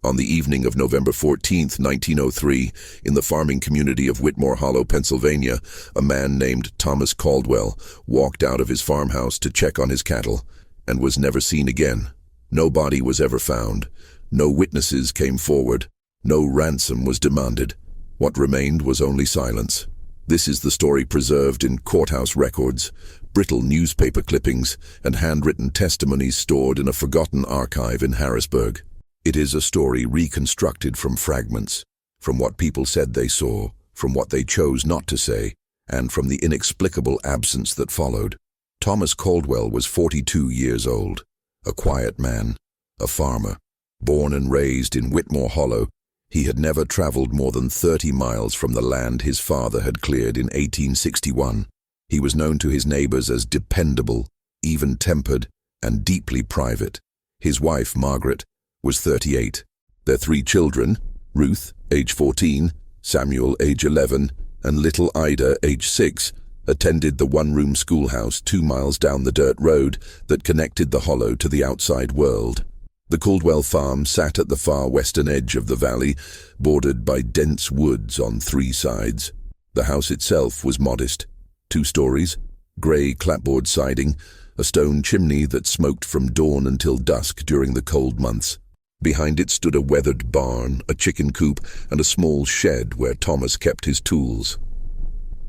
On the evening of November 14, 1903, in the farming community of Whitmore Hollow, Pennsylvania, a man named Thomas Caldwell walked out of his farmhouse to check on his cattle and was never seen again. No body was ever found. No witnesses came forward. No ransom was demanded. What remained was only silence. This is the story preserved in courthouse records, brittle newspaper clippings, and handwritten testimonies stored in a forgotten archive in Harrisburg. It is a story reconstructed from fragments, from what people said they saw, from what they chose not to say, and from the inexplicable absence that followed. Thomas Caldwell was 42 years old, a quiet man, a farmer. Born and raised in Whitmore Hollow, he had never traveled more than 30 miles from the land his father had cleared in 1861. He was known to his neighbors as dependable, even-tempered, and deeply private. His wife, Margaret, was 38. Their 3 children, Ruth, age 14, Samuel, age 11, and little Ida, age 6, attended the one-room schoolhouse 2 miles down the dirt road that connected the hollow to the outside world. The Caldwell farm sat at the far western edge of the valley, bordered by dense woods on 3 sides. The house itself was modest. 2 stories, grey clapboard siding, a stone chimney that smoked from dawn until dusk during the cold months. Behind it stood a weathered barn, a chicken coop, and a small shed where Thomas kept his tools.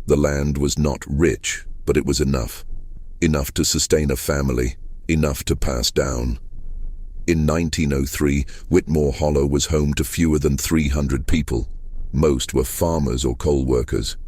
The land was not rich, but it was enough. Enough to sustain a family, enough to pass down. In 1903, Whitmore Hollow was home to fewer than 300 people. Most were farmers or coal workers.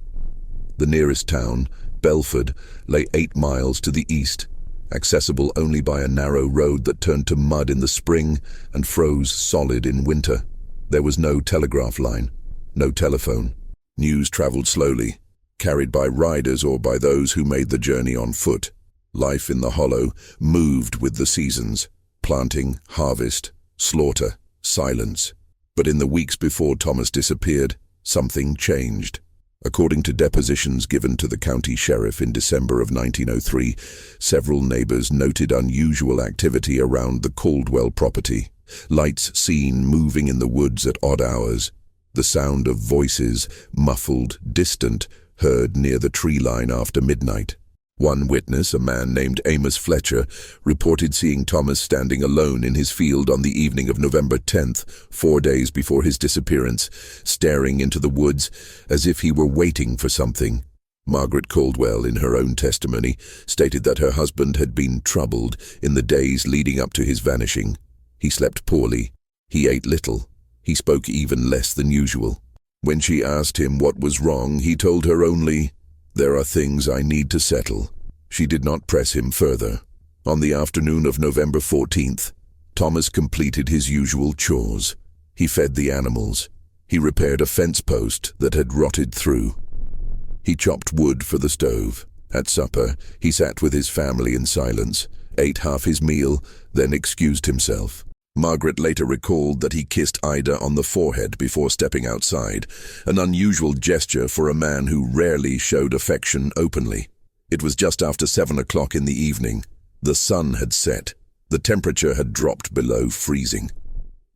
The nearest town, Belford, lay 8 miles to the east, accessible only by a narrow road that turned to mud in the spring and froze solid in winter. There was no telegraph line, no telephone. News traveled slowly, carried by riders or by those who made the journey on foot. Life in the hollow moved with the seasons. Planting, harvest, slaughter, silence. But in the weeks before Thomas disappeared, something changed. According to depositions given to the county sheriff in December of 1903, several neighbors noted unusual activity around the Caldwell property. Lights seen moving in the woods at odd hours. The sound of voices, muffled, distant, heard near the tree line after midnight. One witness, a man named Amos Fletcher, reported seeing Thomas standing alone in his field on the evening of November 10th, 4 days before his disappearance, staring into the woods as if he were waiting for something. Margaret Caldwell, in her own testimony, stated that her husband had been troubled in the days leading up to his vanishing. He slept poorly. He ate little. He spoke even less than usual. When she asked him what was wrong, he told her only, "There are things I need to settle." She did not press him further. On the afternoon of November 14th, Thomas completed his usual chores. He fed the animals. He repaired a fence post that had rotted through. He chopped wood for the stove. At supper, he sat with his family in silence, ate half his meal, then excused himself. Margaret later recalled that he kissed Ida on the forehead before stepping outside, an unusual gesture for a man who rarely showed affection openly. It was just after 7 o'clock in the evening. The sun had set. The temperature had dropped below freezing.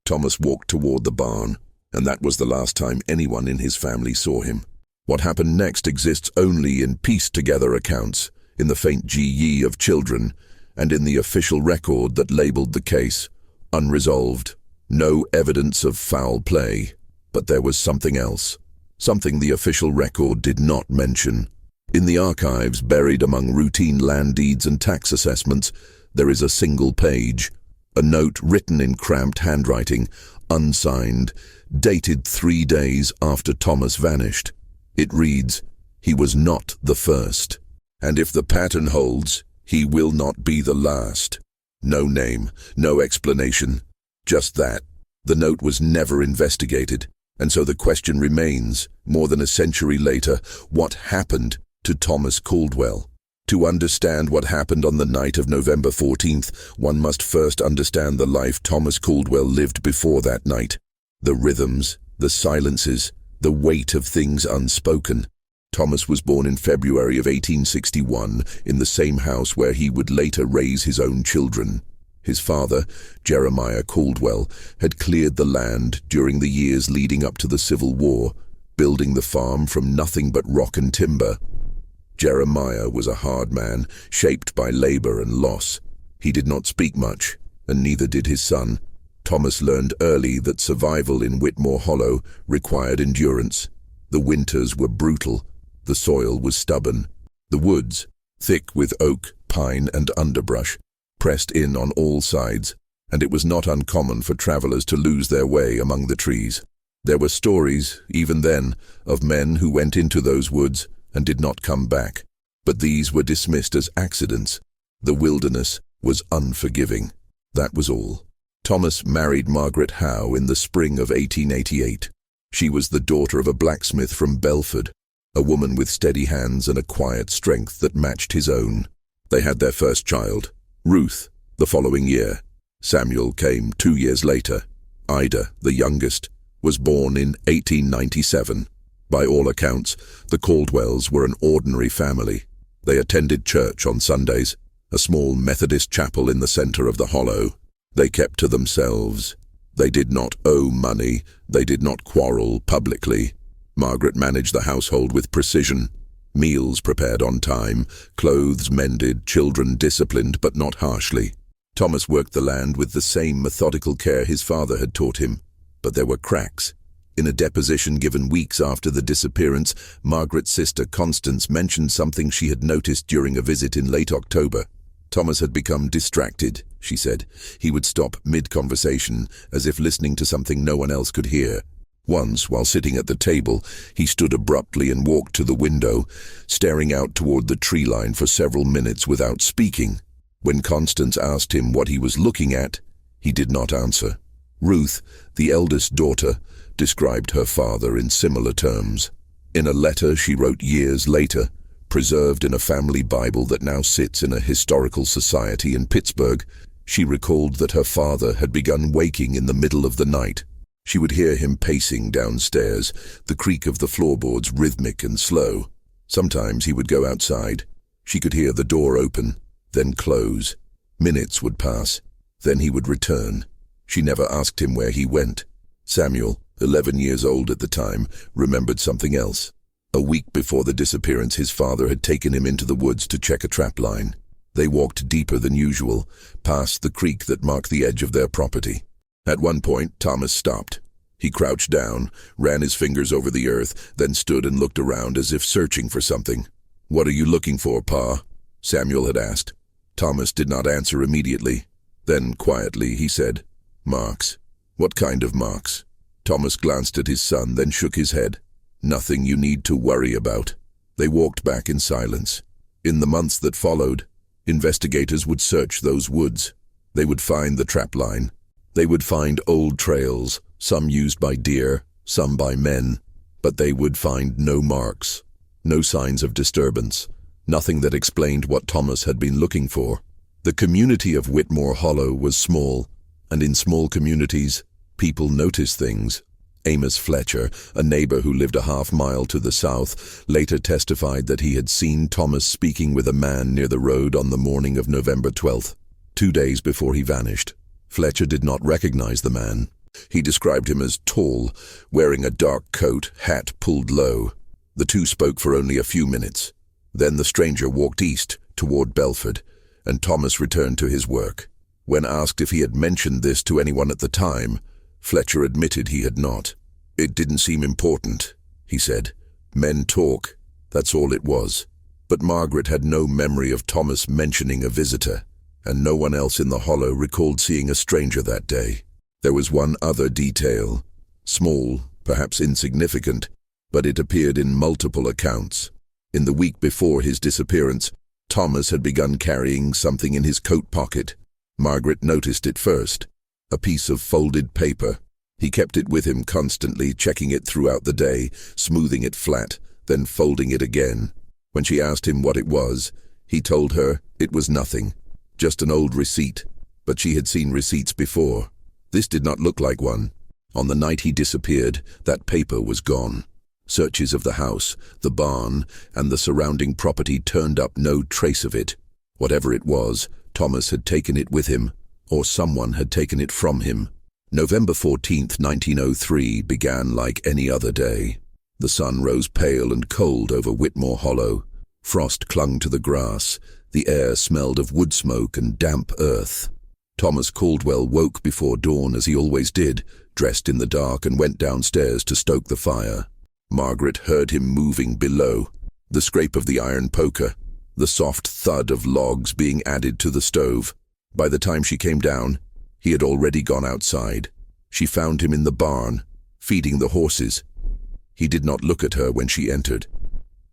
Thomas walked toward the barn, and that was the last time anyone in his family saw him. What happened next exists only in pieced-together accounts, in the faint GE of children, and in the official record that labeled the case unresolved. No evidence of foul play, but there was something else, something the official record did not mention. In the archives, buried among routine land deeds and tax assessments, there is a single page, a note written in cramped handwriting, unsigned, dated 3 days after Thomas vanished. It reads, "He was not the first, and if the pattern holds, he will not be the last." No name, no explanation, just that. The note was never investigated, and so the question remains, more than a century later, what happened to Thomas Caldwell? To understand what happened on the night of November 14th, one must first understand the life Thomas Caldwell lived before that night. The rhythms, the silences, the weight of things unspoken. Thomas was born in February of 1861 in the same house where he would later raise his own children. His father, Jeremiah Caldwell, had cleared the land during the years leading up to the Civil War, building the farm from nothing but rock and timber. Jeremiah was a hard man, shaped by labor and loss. He did not speak much, and neither did his son. Thomas learned early that survival in Whitmore Hollow required endurance. The winters were brutal. The soil was stubborn. The woods, thick with oak, pine, and underbrush, pressed in on all sides, and it was not uncommon for travelers to lose their way among the trees. There were stories, even then, of men who went into those woods and did not come back, but these were dismissed as accidents. The wilderness was unforgiving. That was all. Thomas married Margaret Howe in the spring of 1888. She was the daughter of a blacksmith from Belford, a woman with steady hands and a quiet strength that matched his own. They had their first child, Ruth, the following year. Samuel came 2 years later. Ida, the youngest, was born in 1897. By all accounts, the Caldwells were an ordinary family. They attended church on Sundays, a small Methodist chapel in the center of the hollow. They kept to themselves. They did not owe money. They did not quarrel publicly. Margaret managed the household with precision. Meals prepared on time, clothes mended, children disciplined but not harshly. Thomas worked the land with the same methodical care his father had taught him. But there were cracks. In a deposition given weeks after the disappearance, Margaret's sister Constance mentioned something she had noticed during a visit in late October. Thomas had become distracted, she said. He would stop mid-conversation, as if listening to something no one else could hear. Once, while sitting at the table, he stood abruptly and walked to the window, staring out toward the tree line for several minutes without speaking. When Constance asked him what he was looking at, he did not answer. Ruth, the eldest daughter, described her father in similar terms. In a letter she wrote years later, preserved in a family Bible that now sits in a historical society in Pittsburgh, she recalled that her father had begun waking in the middle of the night. She would hear him pacing downstairs, the creak of the floorboards rhythmic and slow. Sometimes he would go outside. She could hear the door open, then close. Minutes would pass. Then he would return. She never asked him where he went. Samuel, 11 years old at the time, remembered something else. A week before the disappearance, his father had taken him into the woods to check a trap line. They walked deeper than usual, past the creek that marked the edge of their property. At one point, Thomas stopped. He crouched down, ran his fingers over the earth, then stood and looked around as if searching for something. "What are you looking for, Pa?" Samuel had asked. Thomas did not answer immediately. Then, quietly, he said, "Marks." "What kind of marks?" Thomas glanced at his son, then shook his head. "Nothing you need to worry about." They walked back in silence. In the months that followed, investigators would search those woods. They would find the trap line. They would find old trails, some used by deer, some by men, but they would find no marks, no signs of disturbance, nothing that explained what Thomas had been looking for. The community of Whitmore Hollow was small, and in small communities, people notice things. Amos Fletcher, a neighbor who lived a half-mile to the south, later testified that he had seen Thomas speaking with a man near the road on the morning of November 12th, 2 days before he vanished. Fletcher did not recognize the man. He described him as tall, wearing a dark coat, hat pulled low. The two spoke for only a few minutes. Then the stranger walked east, toward Belford, and Thomas returned to his work. When asked if he had mentioned this to anyone at the time, Fletcher admitted he had not. "It didn't seem important," he said. "Men talk, that's all it was." But Margaret had no memory of Thomas mentioning a visitor, and no one else in the hollow recalled seeing a stranger that day. There was one other detail, small, perhaps insignificant, but it appeared in multiple accounts. In the week before his disappearance, Thomas had begun carrying something in his coat pocket. Margaret noticed it first, a piece of folded paper. He kept it with him constantly, checking it throughout the day, smoothing it flat, then folding it again. When she asked him what it was, he told her it was nothing, just an old receipt, but she had seen receipts before. This did not look like one. On the night he disappeared, that paper was gone. Searches of the house, the barn, and the surrounding property turned up no trace of it. Whatever it was, Thomas had taken it with him, or someone had taken it from him. November 14th, 1903 began like any other day. The sun rose pale and cold over Whitmore Hollow. Frost clung to the grass. The air smelled of wood smoke and damp earth. Thomas Caldwell woke before dawn as he always did, dressed in the dark, and went downstairs to stoke the fire. Margaret heard him moving below. The scrape of the iron poker, the soft thud of logs being added to the stove. By the time she came down, he had already gone outside. She found him in the barn, feeding the horses. He did not look at her when she entered.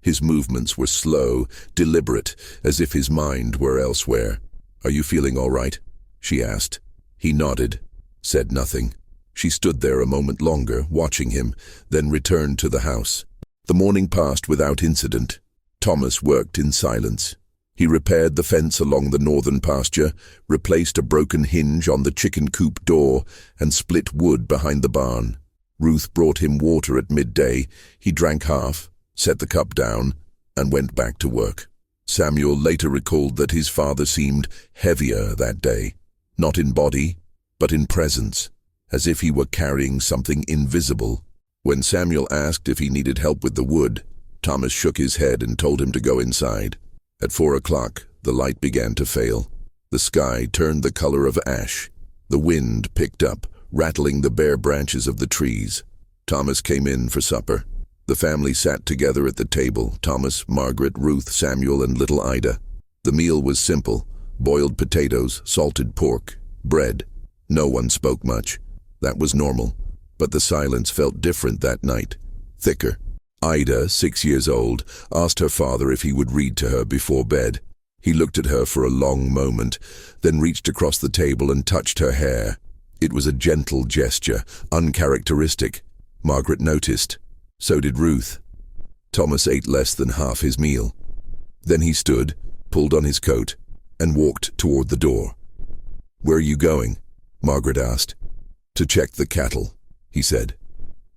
His movements were slow, deliberate, as if his mind were elsewhere. "Are you feeling all right?" she asked. He nodded, said nothing. She stood there a moment longer, watching him, then returned to the house. The morning passed without incident. Thomas worked in silence. He repaired the fence along the northern pasture, replaced a broken hinge on the chicken coop door, and split wood behind the barn. Ruth brought him water at midday. He drank half, set the cup down, and went back to work. Samuel later recalled that his father seemed heavier that day, not in body, but in presence, as if he were carrying something invisible. When Samuel asked if he needed help with the wood, Thomas shook his head and told him to go inside. At 4 o'clock, the light began to fail. The sky turned the color of ash. The wind picked up, rattling the bare branches of the trees. Thomas came in for supper. The family sat together at the table: Thomas, Margaret, Ruth, Samuel, and little Ida. The meal was simple: boiled potatoes, salted pork, bread. No one spoke much. That was normal. But the silence felt different that night, thicker. Ida, 6 years old, asked her father if he would read to her before bed. He looked at her for a long moment, then reached across the table and touched her hair. It was a gentle gesture, uncharacteristic. Margaret noticed. So did Ruth. Thomas ate less than half his meal. Then he stood, pulled on his coat, and walked toward the door. "Where are you going?" Margaret asked. "To check the cattle," he said.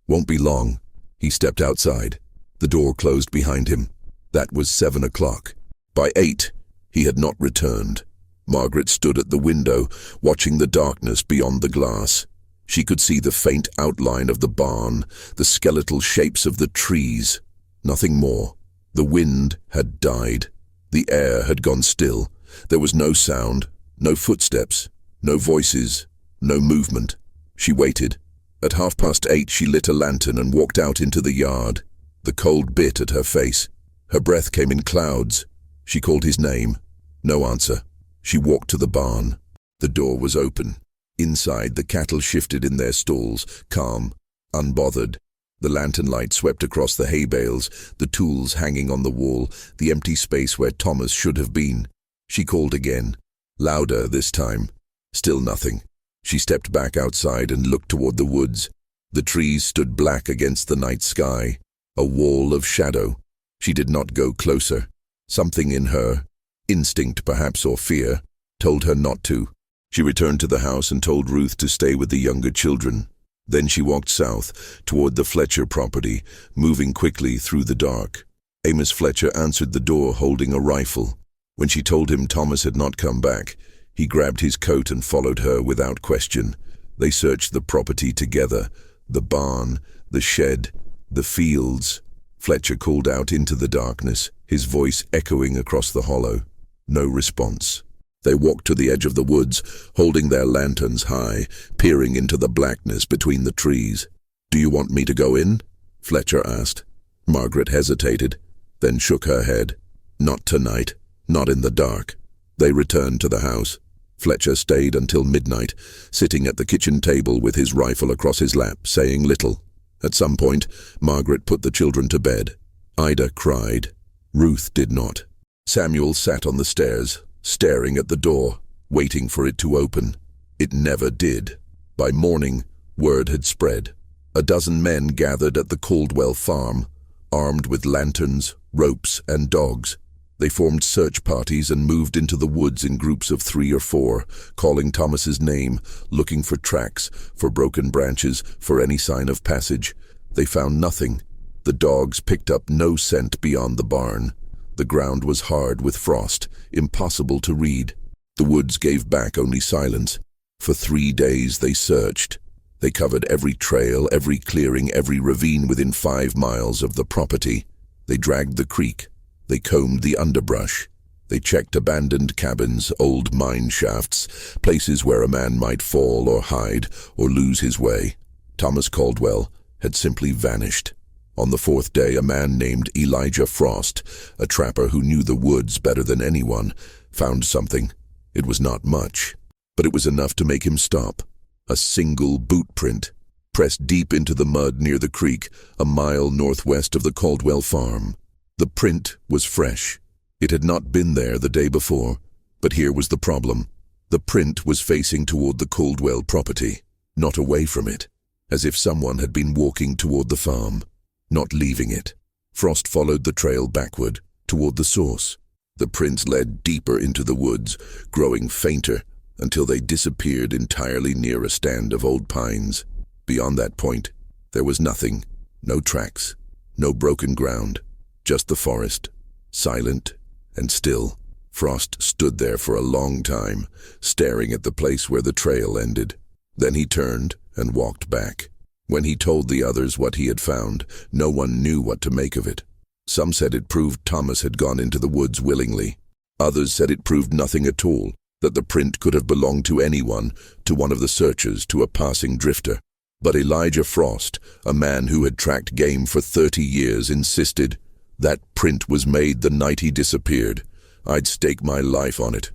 "Won't be long." He stepped outside. The door closed behind him. That was 7 o'clock. By 8, he had not returned. Margaret stood at the window, watching the darkness beyond the glass. She could see the faint outline of the barn, the skeletal shapes of the trees. Nothing more. The wind had died. The air had gone still. There was no sound, no footsteps, no voices, no movement. She waited. At 8:30, she lit a lantern and walked out into the yard. The cold bit at her face. Her breath came in clouds. She called his name. No answer. She walked to the barn. The door was open. Inside, the cattle shifted in their stalls, calm, unbothered. The lantern light swept across the hay bales, the tools hanging on the wall, the empty space where Thomas should have been. She called again, louder this time. Still nothing. She stepped back outside and looked toward the woods. The trees stood black against the night sky, a wall of shadow. She did not go closer. Something in her, instinct perhaps or fear, told her not to. She returned to the house and told Ruth to stay with the younger children. Then she walked south, toward the Fletcher property, moving quickly through the dark. Amos Fletcher answered the door holding a rifle. When she told him Thomas had not come back, he grabbed his coat and followed her without question. They searched the property together, the barn, the shed, the fields. Fletcher called out into the darkness, his voice echoing across the hollow. No response. They walked to the edge of the woods, holding their lanterns high, peering into the blackness between the trees. "Do you want me to go in?" Fletcher asked. Margaret hesitated, then shook her head. "Not tonight, not in the dark." They returned to the house. Fletcher stayed until midnight, sitting at the kitchen table with his rifle across his lap, saying little. At some point, Margaret put the children to bed. Ida cried. Ruth did not. Samuel sat on the stairs, staring at the door, waiting for it to open. It never did. By morning, word had spread. A dozen men gathered at the Caldwell farm, armed with lanterns, ropes, and dogs. They formed search parties and moved into the woods in groups of 3 or 4, calling Thomas's name, looking for tracks, for broken branches, for any sign of passage. They found nothing. The dogs picked up no scent beyond the barn. The ground was hard with frost, impossible to read. The woods gave back only silence. For 3 days they searched. They covered every trail, every clearing, every ravine within 5 miles of the property. They dragged the creek. They combed the underbrush. They checked abandoned cabins, old mine shafts, places where a man might fall or hide or lose his way. Thomas Caldwell had simply vanished. On the 4th day, a man named Elijah Frost, a trapper who knew the woods better than anyone, found something. It was not much, but it was enough to make him stop. A single boot print, pressed deep into the mud near the creek, a mile northwest of the Caldwell farm. The print was fresh. It had not been there the day before, but here was the problem. The print was facing toward the Caldwell property, not away from it, as if someone had been walking toward the farm, not leaving it. Frost followed the trail backward, toward the source. The prints led deeper into the woods, growing fainter, until they disappeared entirely near a stand of old pines. Beyond that point, there was nothing, no tracks, no broken ground, just the forest, silent and still. Frost stood there for a long time, staring at the place where the trail ended. Then he turned and walked back. When he told the others what he had found, no one knew what to make of it. Some said it proved Thomas had gone into the woods willingly. Others said it proved nothing at all, that the print could have belonged to anyone, to one of the searchers, to a passing drifter. But Elijah Frost, a man who had tracked game for 30 years, insisted that print was made the night he disappeared. I'd stake my life on it.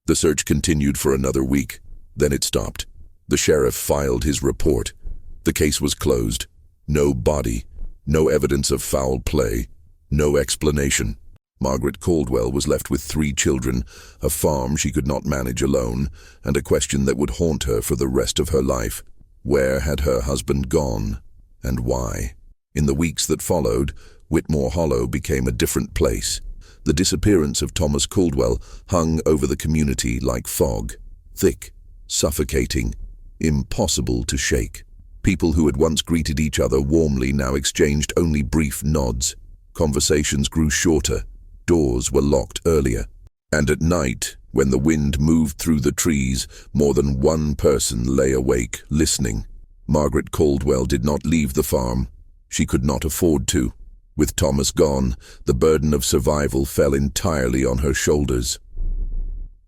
The search continued for another week. Then it stopped. The sheriff filed his report. The case was closed. No body, no evidence of foul play, no explanation. Margaret Caldwell was left with 3 children, a farm she could not manage alone, and a question that would haunt her for the rest of her life. Where had her husband gone, and why? In the weeks that followed, Whitmore Hollow became a different place. The disappearance of Thomas Caldwell hung over the community like fog, thick, suffocating, impossible to shake. People who had once greeted each other warmly now exchanged only brief nods. Conversations grew shorter. Doors were locked earlier. And at night, when the wind moved through the trees, more than one person lay awake, listening. Margaret Caldwell did not leave the farm. She could not afford to. With Thomas gone, the burden of survival fell entirely on her shoulders.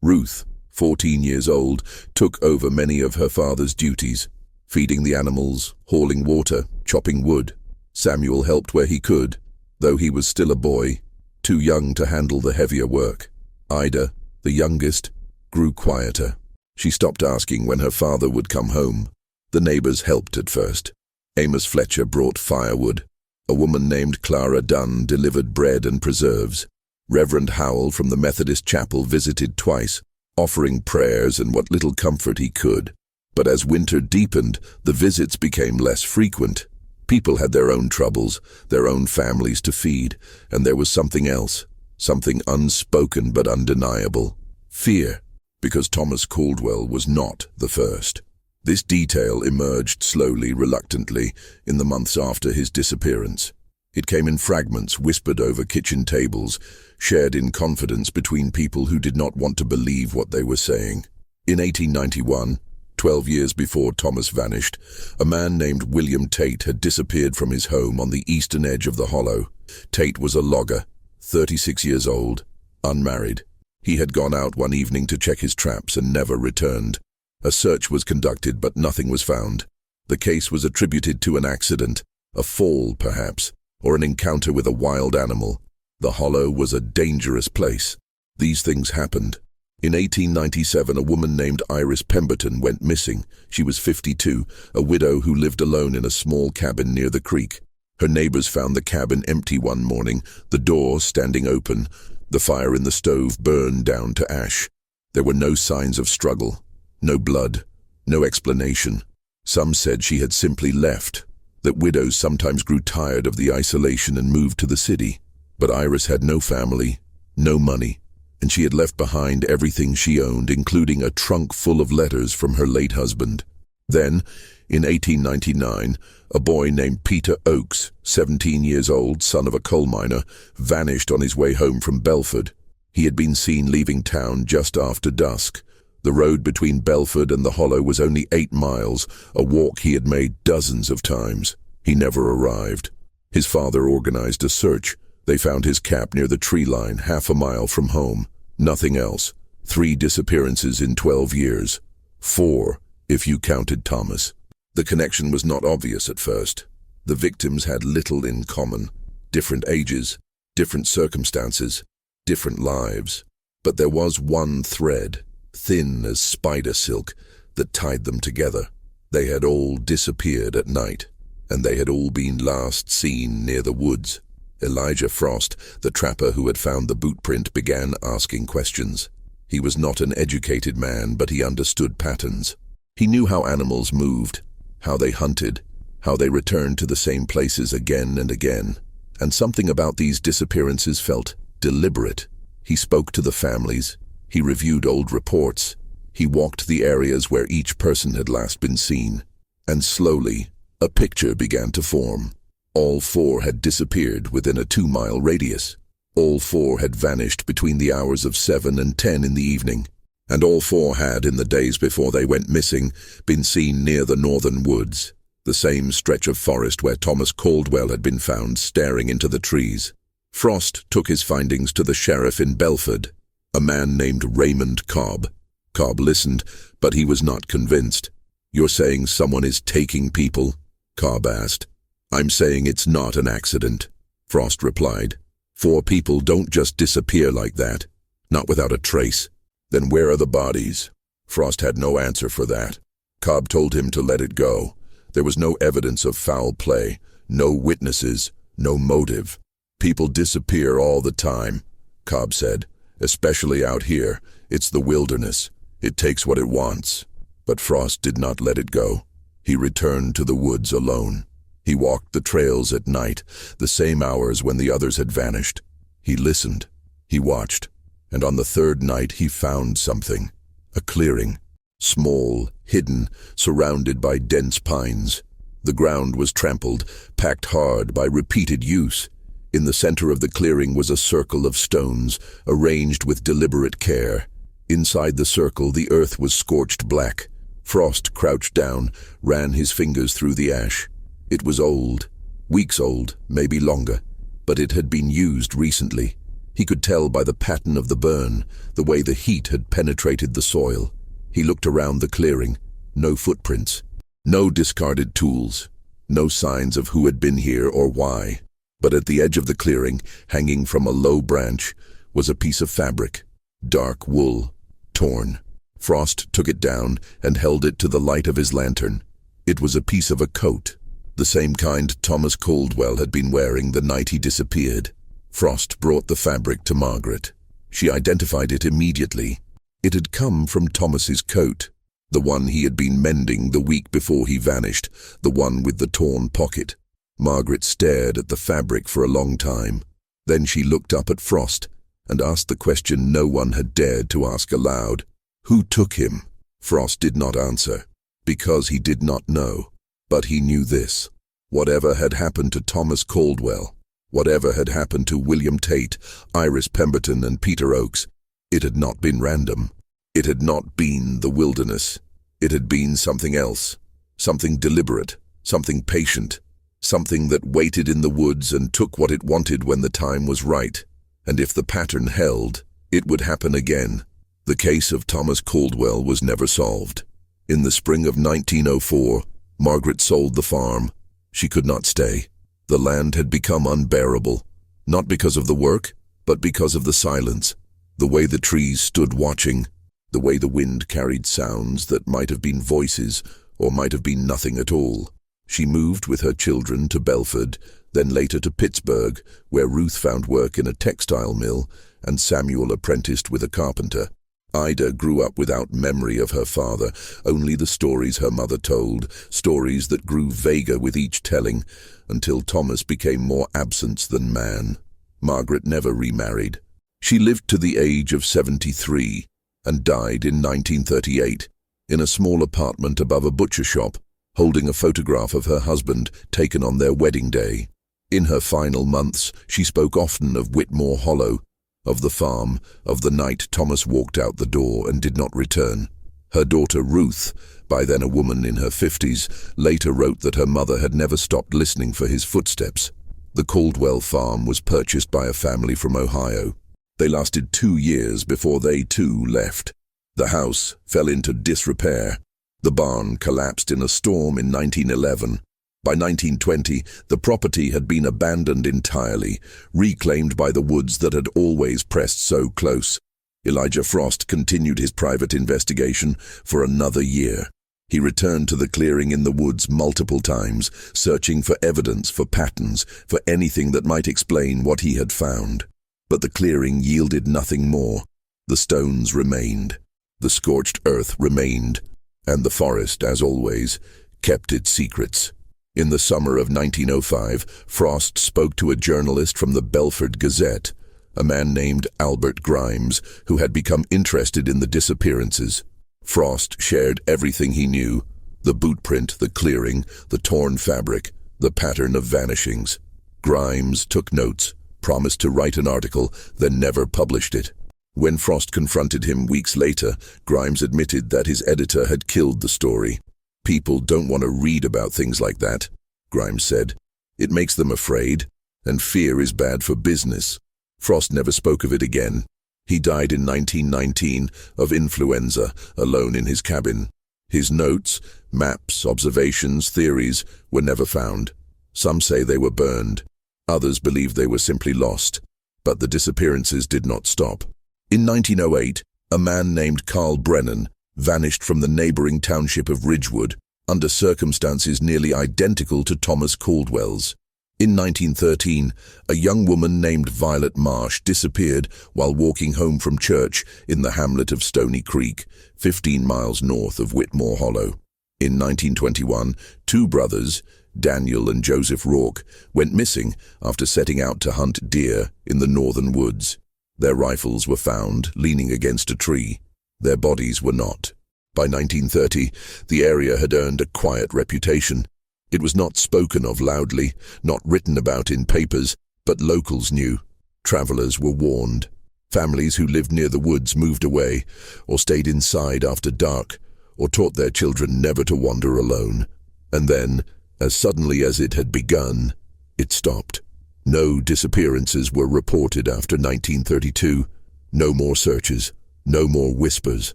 Ruth, 14 years old, took over many of her father's duties, feeding the animals, hauling water, chopping wood. Samuel helped where he could, though he was still a boy, too young to handle the heavier work. Ida, the youngest, grew quieter. She stopped asking when her father would come home. The neighbors helped at first. Amos Fletcher brought firewood. A woman named Clara Dunn delivered bread and preserves. Reverend Howell from the Methodist chapel visited twice, offering prayers and what little comfort he could. But as winter deepened, the visits became less frequent. People had their own troubles, their own families to feed, and there was something else, something unspoken but undeniable. Fear, because Thomas Caldwell was not the first. This detail emerged slowly, reluctantly, in the months after his disappearance. It came in fragments whispered over kitchen tables, shared in confidence between people who did not want to believe what they were saying. In 1891, 12 years before Thomas vanished, a man named William Tate had disappeared from his home on the eastern edge of the hollow. Tate was a logger, 36 years old, unmarried. He had gone out one evening to check his traps and never returned. A search was conducted, but nothing was found. The case was attributed to an accident, a fall perhaps, or an encounter with a wild animal. The hollow was a dangerous place. These things happened. In 1897, a woman named Iris Pemberton went missing. She was 52, a widow who lived alone in a small cabin near the creek. Her neighbors found the cabin empty one morning, the door standing open. The fire in the stove burned down to ash. There were no signs of struggle, no blood, no explanation. Some said she had simply left, that widows sometimes grew tired of the isolation and moved to the city. But Iris had no family, no money, and she had left behind everything she owned, including a trunk full of letters from her late husband. Then, in 1899, a boy named Peter Oakes, 17 years old, son of a coal miner, vanished on his way home from Belford. He had been seen leaving town just after dusk. The road between Belford and the Hollow was only 8 miles, a walk he had made dozens of times. He never arrived. His father organized a search. They found his cap near the tree line, half a mile from home. Nothing else. 3 disappearances in 12 years. 4, if you counted Thomas. The connection was not obvious at first. The victims had little in common. Different ages, different circumstances, different lives. But there was one thread, thin as spider silk, that tied them together. They had all disappeared at night, and they had all been last seen near the woods. Elijah Frost, the trapper who had found the boot print, began asking questions. He was not an educated man, but he understood patterns. He knew how animals moved, how they hunted, how they returned to the same places again and again. And something about these disappearances felt deliberate. He spoke to the families. He reviewed old reports. He walked the areas where each person had last been seen. And slowly, a picture began to form. All 4 had disappeared within a 2-mile radius. All 4 had vanished between the hours of 7 and 10 in the evening. And all 4 had, in the days before they went missing, been seen near the northern woods, the same stretch of forest where Thomas Caldwell had been found staring into the trees. Frost took his findings to the sheriff in Belford, a man named Raymond Cobb. Cobb listened, but he was not convinced. "You're saying someone is taking people?" Cobb asked. "I'm saying it's not an accident," Frost replied. 4 people don't just disappear like that, not without a trace. "Then where are the bodies?" Frost had no answer for that. Cobb told him to let it go. There was no evidence of foul play, no witnesses, no motive. "People disappear all the time," Cobb said, "especially out here. It's the wilderness. It takes what it wants." But Frost did not let it go. He returned to the woods alone. He walked the trails at night, the same hours when the others had vanished. He listened. He watched. And on the 3rd night he found something. A clearing. Small, hidden, surrounded by dense pines. The ground was trampled, packed hard by repeated use. In the center of the clearing was a circle of stones, arranged with deliberate care. Inside the circle, the earth was scorched black. Frost crouched down, ran his fingers through the ash. It was old, weeks old, maybe longer, but it had been used recently. He could tell by the pattern of the burn, the way the heat had penetrated the soil. He looked around the clearing. No footprints, no discarded tools, no signs of who had been here or why. But at the edge of the clearing, hanging from a low branch, was a piece of fabric, dark wool, torn. Frost took it down and held it to the light of his lantern. It was a piece of a coat, the same kind Thomas Caldwell had been wearing the night he disappeared. Frost brought the fabric to Margaret. She identified it immediately. It had come from Thomas's coat, the one he had been mending the week before he vanished, the one with the torn pocket. Margaret stared at the fabric for a long time. Then she looked up at Frost and asked the question no one had dared to ask aloud. "Who took him?" Frost did not answer, because he did not know. But he knew this. Whatever had happened to Thomas Caldwell, whatever had happened to William Tate, Iris Pemberton and Peter Oakes, it had not been random. It had not been the wilderness. It had been something else, something deliberate, something patient, something that waited in the woods and took what it wanted when the time was right. And if the pattern held, it would happen again. The case of Thomas Caldwell was never solved. In the spring of 1904, Margaret sold the farm. She could not stay. The land had become unbearable, not because of the work, but because of the silence. The way the trees stood watching, the way the wind carried sounds that might have been voices or might have been nothing at all. She moved with her children to Belford, then later to Pittsburgh, where Ruth found work in a textile mill and Samuel apprenticed with a carpenter. Ida grew up without memory of her father, only the stories her mother told, stories that grew vaguer with each telling, until Thomas became more absence than man. Margaret never remarried. She lived to the age of 73 and died in 1938, in a small apartment above a butcher shop, holding a photograph of her husband taken on their wedding day. In her final months, she spoke often of Whitmore Hollow, of the farm, of the night Thomas walked out the door and did not return. Her daughter Ruth, by then a woman in her 50s, later wrote that her mother had never stopped listening for his footsteps. The Caldwell farm was purchased by a family from Ohio. They lasted 2 years before they too left. The house fell into disrepair. The barn collapsed in a storm in 1911. By 1920, the property had been abandoned entirely, reclaimed by the woods that had always pressed so close. Elijah Frost continued his private investigation for another year. He returned to the clearing in the woods multiple times, searching for evidence, for patterns, for anything that might explain what he had found. But the clearing yielded nothing more. The stones remained. The scorched earth remained. And the forest, as always, kept its secrets. In the summer of 1905, Frost spoke to a journalist from the Belford Gazette, a man named Albert Grimes, who had become interested in the disappearances. Frost shared everything he knew: the boot print, the clearing, the torn fabric, the pattern of vanishings. Grimes took notes, promised to write an article, then never published it. When Frost confronted him weeks later, Grimes admitted that his editor had killed the story. "People don't want to read about things like that," Grimes said. "It makes them afraid, and fear is bad for business." Frost never spoke of it again. He died in 1919 of influenza, alone in his cabin. His notes, maps, observations, theories were never found. Some say they were burned. Others believe they were simply lost. But the disappearances did not stop. In 1908, a man named Carl Brennan vanished from the neighboring township of Ridgewood under circumstances nearly identical to Thomas Caldwell's. In 1913, a young woman named Violet Marsh disappeared while walking home from church in the hamlet of Stony Creek, 15 miles north of Whitmore Hollow. In 1921, 2 brothers, Daniel and Joseph Rourke, went missing after setting out to hunt deer in the northern woods. Their rifles were found leaning against a tree. Their bodies were not. By 1930, the area had earned a quiet reputation. It was not spoken of loudly, not written about in papers, but locals knew. Travelers were warned. Families who lived near the woods moved away, or stayed inside after dark, or taught their children never to wander alone. And then, as suddenly as it had begun, it stopped. No disappearances were reported after 1932. No more searches. No more whispers.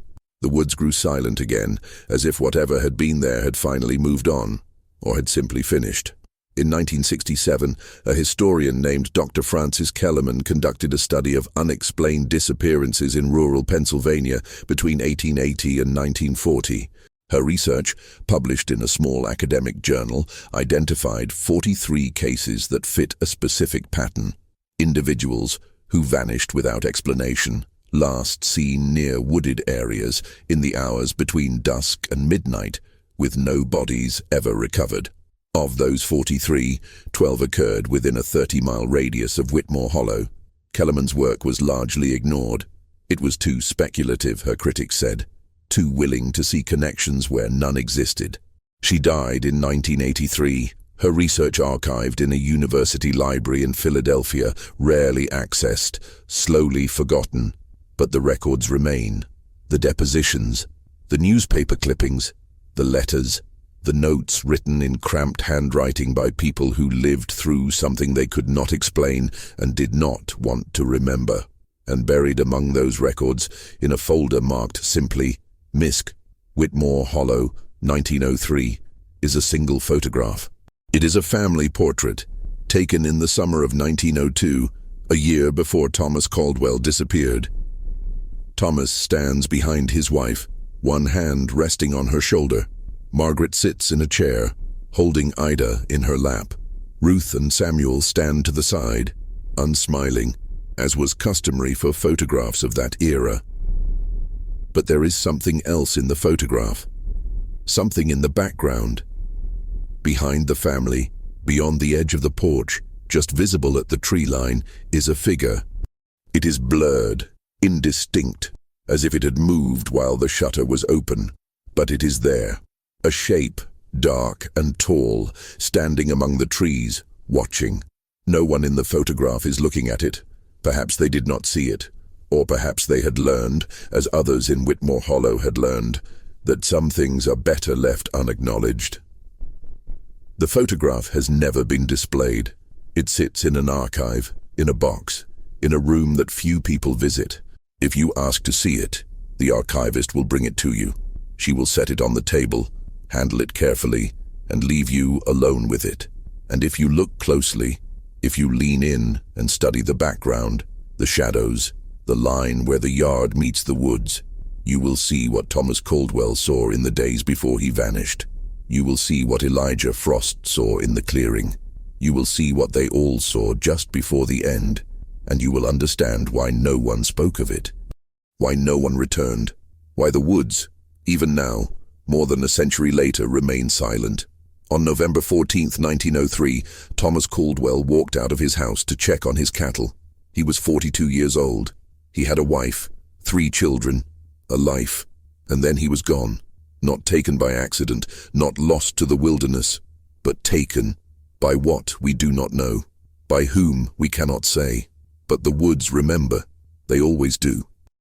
The woods grew silent again, as if whatever had been there had finally moved on, or had simply finished. In 1967, a historian named Dr. Francis Kellerman conducted a study of unexplained disappearances in rural Pennsylvania between 1880 and 1940. Her research, published in a small academic journal, identified 43 cases that fit a specific pattern. Individuals who vanished without explanation, last seen near wooded areas in the hours between dusk and midnight, with no bodies ever recovered. Of those 43, 12 occurred within a 30-mile radius of Whitmore Hollow. Kellerman's work was largely ignored. It was too speculative, her critics said, too willing to see connections where none existed. She died in 1983, her research archived in a university library in Philadelphia, rarely accessed, slowly forgotten. But the records remain. The depositions, the newspaper clippings, the letters, the notes written in cramped handwriting by people who lived through something they could not explain and did not want to remember. And buried among those records, in a folder marked simply Misk, Whitmore Hollow, 1903, is a single photograph. It is a family portrait, taken in the summer of 1902, a year before Thomas Caldwell disappeared. Thomas stands behind his wife, one hand resting on her shoulder. Margaret sits in a chair, holding Ida in her lap. Ruth and Samuel stand to the side, unsmiling, as was customary for photographs of that era. But there is something else in the photograph, something in the background. Behind the family, beyond the edge of the porch, just visible at the tree line, is a figure. It is blurred, indistinct, as if it had moved while the shutter was open. But it is there. A shape, dark and tall, standing among the trees, watching. No one in the photograph is looking at it. Perhaps they did not see it, or perhaps they had learned, as others in Whitmore Hollow had learned, that some things are better left unacknowledged. The photograph has never been displayed. It sits in an archive, in a box, in a room that few people visit. If you ask to see it, the archivist will bring it to you. She will set it on the table, handle it carefully, and leave you alone with it. And if you look closely, if you lean in and study the background, the shadows, the line where the yard meets the woods, you will see what Thomas Caldwell saw in the days before he vanished. You will see what Elijah Frost saw in the clearing. You will see what they all saw just before the end, and you will understand why no one spoke of it, why no one returned, why the woods, even now, more than a century later, remain silent. On November 14, 1903, Thomas Caldwell walked out of his house to check on his cattle. He was 42 years old. He had a wife, 3 children, a life, and then he was gone. Not taken by accident, not lost to the wilderness, but taken. By what we do not know, by whom we cannot say. But the woods remember. They always do.